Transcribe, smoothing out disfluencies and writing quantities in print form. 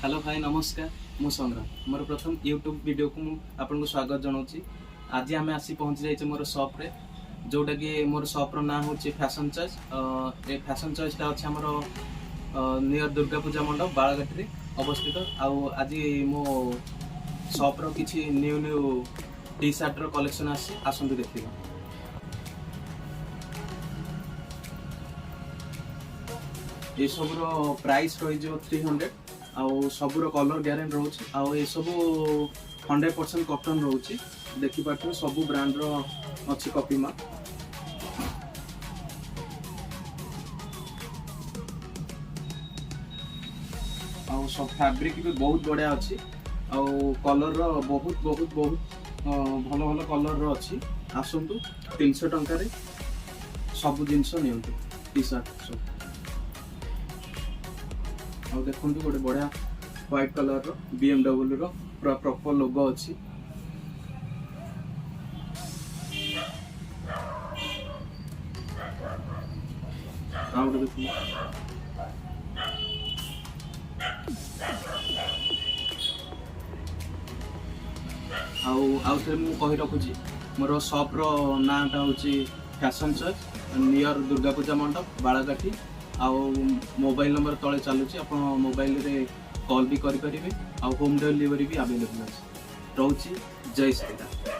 Hello भाई नमस्कार मु संग्राम मोर प्रथम यूट्यूब वीडियो को आपको स्वागत जनाऊँ। आज आम आसी पहुँची जाइए मोर सॉप रे जोटा कि मोर सॉप रो ना हूँ फैशन चॉइस। ए फैशन चॉइसटा अच्छे आमर नियर दुर्गा पूजा मंडप बालाघाटी अवस्थित। आज मो सॉप रो किछि न्यू न्यू टी शर्ट रो कलेक्शन आसंतु देखिबा। ये सब रो प्राइस रही जो 300 आउ सबूर कलर ग्यारेंटी रोचे आउ ये सब 100% कॉटन रोचे। देखि पार्थ सबू ब्रांड रो अच्छी कॉपी मार्क आउ सब फैब्रिक भी बहुत बढ़िया अच्छी आउ कलर रो बहुत बहुत बहुत भल भल कलर रो अच्छी। आसतु 300 टंका सब जिनस नियंतु टी शर्ट सब। और देखो गोटे बढ़िया व्हाइट कलर रो BMW रो पूरा प्रॉपर लोगो अच्छी। आउ मु कहि रखुची मोर शॉप रो नाटा होची fashion choice near Durga Puja मंडप बालाघाटी। आउ मोबाइल नंबर तले चलुची आप मोबाइल रे कॉल भी करि परिबे आउ होम डिलीवरी भी अवेलेबल अछि। रहउची जय श्री राम।